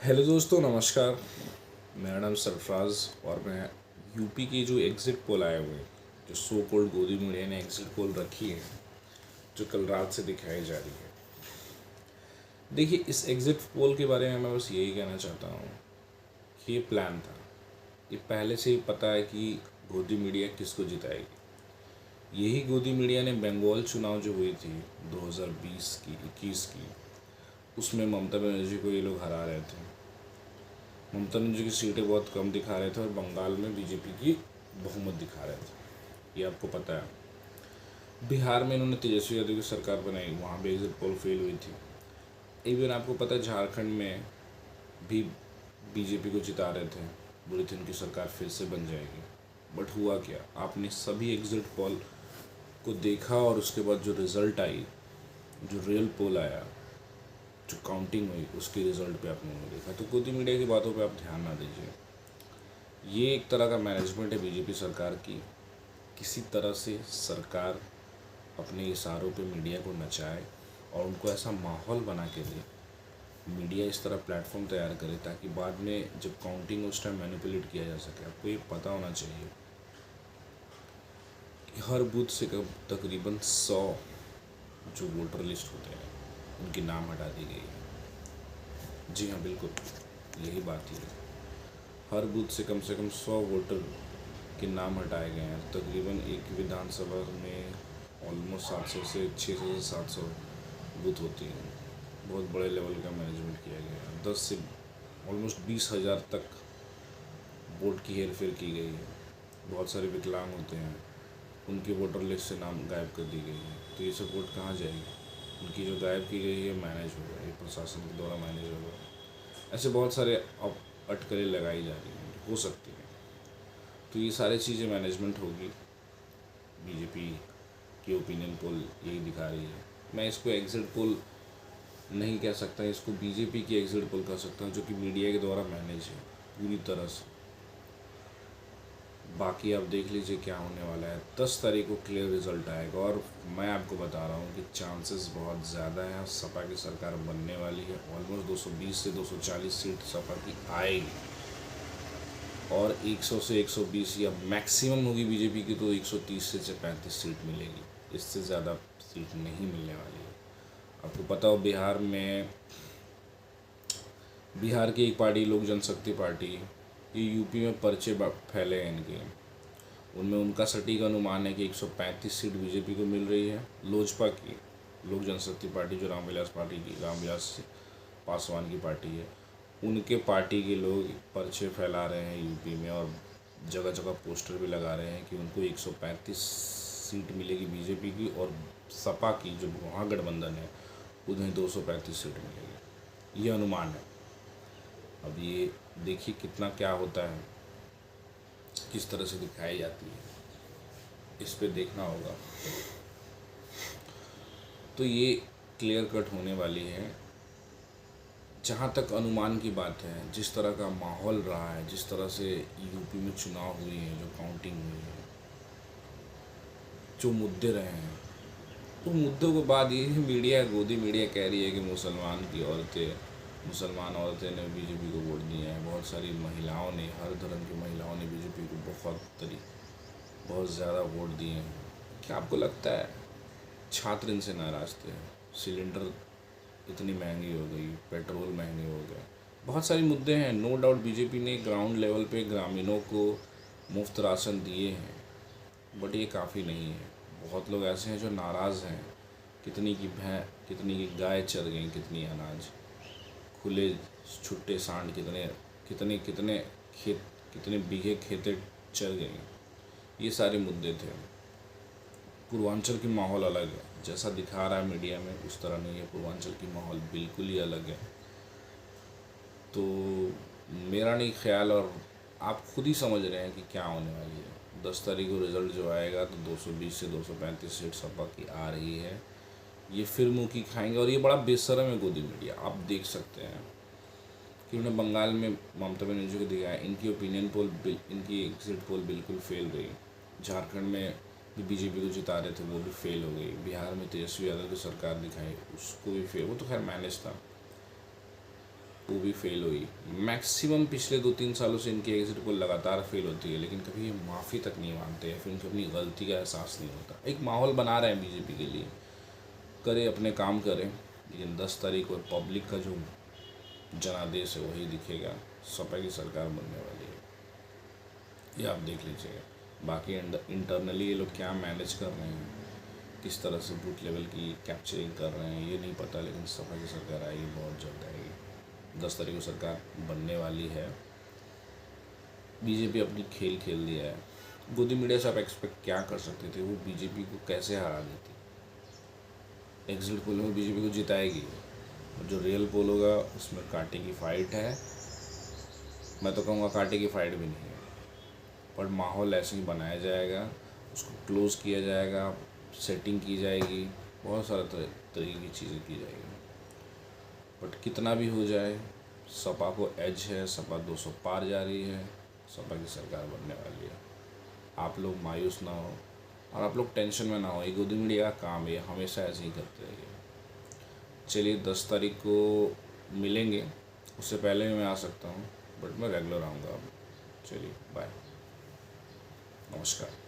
Hello दोस्तों, नमस्कार। मेरा नाम सरफराज और मैं यूपी की जो एग्ज़िट पोल आए हुए हैं, जो सो कॉल्ड गोदी मीडिया ने एग्ज़िट पोल रखी है, जो कल रात से दिखाई जा रही है। देखिए, इस एग्ज़िट पोल के बारे में मैं बस यही कहना चाहता हूँ कि ये प्लान था। ये पहले से ही पता है कि गोदी मीडिया किसको जिताएगी। यही गोदी मीडिया ने बंगाल चुनाव जो हुई थी 2020 की 21 की, उसमें ममता बनर्जी को ये लोग हरा रहे थे। ममता बनर्जी की सीटें बहुत कम दिखा रहे थे और बंगाल में बीजेपी की बहुमत दिखा रहे थे, ये आपको पता है। बिहार में इन्होंने तेजस्वी यादव की सरकार बनाई, वहाँ भी एग्जिट पोल फेल हुई थी। इवन आपको पता है झारखंड में भी बीजेपी को जिता रहे थे, बोली थी उनकी सरकार फिर से बन जाएगी। बट हुआ क्या, आपने सभी एग्जिट पोल को देखा और उसके बाद जो रिज़ल्ट आई, जो रियल पोल आया, जो काउंटिंग हुई, उसके रिज़ल्ट पे आपने नहीं देखा। तो गोदी मीडिया की बातों पे आप ध्यान ना दीजिए। ये एक तरह का मैनेजमेंट है बीजेपी सरकार की। किसी तरह से सरकार अपने इशारों पे मीडिया को नचाए और उनको ऐसा माहौल बना के दे, मीडिया इस तरह प्लेटफॉर्म तैयार करे ताकि बाद में जब काउंटिंग उस टाइम मैनिपुलेट किया जा सके। आपको ये पता होना चाहिए कि हर बूथ से तकरीबन 100 जो वोटर लिस्ट होते हैं उनके नाम हटा दी गई है। जी हाँ, बिल्कुल यही बात ही है। हर बूथ से कम 100 वोटर के नाम हटाए गए हैं। तकरीबन एक विधानसभा में ऑलमोस्ट 700 से 600 से 700 बूथ होती हैं। बहुत बड़े लेवल का मैनेजमेंट किया गया है। 10 से ऑलमोस्ट 20,000 तक वोट की हेर फेर की गई है। बहुत सारे विकलांग होते हैं, उनके वोटर लिस्ट से नाम गायब कर दी गई है। तो ये सब वोट कहाँ जाएगी? उनकी जो गायब की गई है मैनेज होगा, ये प्रशासन के द्वारा मैनेज होगा। ऐसे बहुत सारे अब अटकलें लगाई जा रही हैं, हो सकती हैं। तो ये सारी चीज़ें मैनेजमेंट होगी। बीजेपी की ओपिनियन पोल यही दिखा रही है। मैं इसको एग्जिट पोल नहीं कह सकता, इसको बीजेपी की एग्जिट पोल कह सकता हूँ, जो कि मीडिया के द्वारा मैनेज है पूरी तरह से। बाकी आप देख लीजिए क्या होने वाला है। 10 तारीख को क्लियर रिजल्ट आएगा और मैं आपको बता रहा हूँ कि चांसेस बहुत ज़्यादा हैं और सपा की सरकार बनने वाली है। ऑलमोस्ट 220 से 240 सीट सपा की आएगी और 100 से 120 या मैक्सिमम होगी बीजेपी की तो 130 से 35 सीट मिलेगी। इससे ज़्यादा सीट नहीं मिलने वाली है। आपको पता हो बिहार की एक पार्टी लोक जनशक्ति पार्टी, ये यूपी में पर्चे फैले हैं इनके, उनमें उनका सटीक अनुमान है कि 135 सीट बीजेपी को मिल रही है। लोजपा की लोक जनशक्ति पार्टी, जो रामविलास पासवान की पार्टी है, उनके पार्टी के लोग पर्चे फैला रहे हैं यूपी में और जगह जगह पोस्टर भी लगा रहे हैं कि उनको 135 सीट मिलेगी बीजेपी की और सपा की जो महागठबंधन है उन्हें 235 सीट मिलेगी। ये अनुमान है। अब ये देखिए कितना क्या होता है, किस तरह से दिखाई जाती है, इस पे देखना होगा। तो ये क्लियर कट होने वाली है। जहाँ तक अनुमान की बात है, जिस तरह का माहौल रहा है, जिस तरह से यूपी में चुनाव हुए हैं, जो काउंटिंग हुई है, जो मुद्दे रहे हैं, तो मुद्दों के बाद ये गोदी मीडिया कह रही है कि मुसलमान औरतें ने बीजेपी को वोट दिए हैं। बहुत सारी महिलाओं ने, हर धर्म की महिलाओं ने बीजेपी को बहुत ज़्यादा वोट दिए हैं। क्या आपको लगता है छात्र इनसे नाराज़ थे? सिलेंडर इतनी महंगी हो गई, पेट्रोल महंगे हो गए, बहुत सारे मुद्दे हैं। नो डाउट बीजेपी ने ग्राउंड लेवल पे ग्रामीणों को मुफ्त राशन दिए हैं, बट ये काफ़ी नहीं है। बहुत लोग ऐसे हैं जो नाराज़ हैं। कितनी की गाय चर गई, कितनी अनाज, खुले छुट्टे सांड, कितने खेत, कितने बीघे खेतें चर गई। ये सारे मुद्दे थे। पूर्वांचल की माहौल अलग है, जैसा दिखा रहा है मीडिया में उस तरह नहीं है। पूर्वांचल की माहौल बिल्कुल ही अलग है। तो मेरा नहीं ख्याल, और आप खुद ही समझ रहे हैं कि क्या होने वाली है। 10 तारीख को रिज़ल्ट जो आएगा तो 220 से 235 सीट सपा की आ रही है। ये फिर मुँह की खाएंगे और ये बड़ा बेशर्म है गोदी मीडिया। आप देख सकते हैं कि उन्होंने बंगाल में ममता बनर्जी को दिखाया, इनकी ओपिनियन पोल, इनकी एग्जिट पोल बिल्कुल फेल गई। झारखंड में भी बीजेपी को जिता रहे थे, वो भी फेल हो गई। बिहार में तेजस्वी यादव की सरकार दिखाई, उसको भी फेल, वो तो खैर मैनेज था। वो भी फेल हुई। मैक्सिमम पिछले 2-3 सालों से इनकी एग्जिट पोल लगातार फेल होती है, लेकिन कभी ये माफ़ी तक नहीं मानते या फिर उनको अपनी गलती का एहसास नहीं होता। एक माहौल बना रहे हैं बीजेपी के लिए, करे अपने काम करें, लेकिन 10 तारीख को पब्लिक का जो जनादेश है वही दिखेगा। सपा की सरकार बनने वाली है, ये आप देख लीजिएगा। बाकी इंटरनली ये लोग क्या मैनेज कर रहे हैं, किस तरह से बूथ लेवल की कैप्चरिंग कर रहे हैं, ये नहीं पता, लेकिन सपा की सरकार आएगी, बहुत जल्द आएगी। 10 तारीख को सरकार बनने वाली है। बीजेपी अपनी खेल खेल दिया है। गोदी मीडिया से आप एक्सपेक्ट क्या कर सकते थे, वो बीजेपी को कैसे हरा देती। एग्जिट पोल में बीजेपी को जिताएगी, और जो रियल पोल होगा उसमें कांटे की फाइट है। मैं तो कहूँगा कांटे की फाइट भी नहीं है, पर माहौल ऐसे ही बनाया जाएगा, उसको क्लोज़ किया जाएगा, सेटिंग की जाएगी, बहुत सारे तरीके की चीज़ें की जाएगी। बट कितना भी हो जाए, सपा को एज है, सपा 200 पार जा रही है, सपा की सरकार बनने वाली है। आप लोग मायूस ना हो और आप लोग टेंशन में ना हो, ये गोदी मीडिया का काम है, हमेशा ऐसे ही करते रहिए। चलिए 10 तारीख को मिलेंगे, उससे पहले भी मैं आ सकता हूँ, बट मैं रेगुलर आऊँगा अब। चलिए बाय, नमस्कार।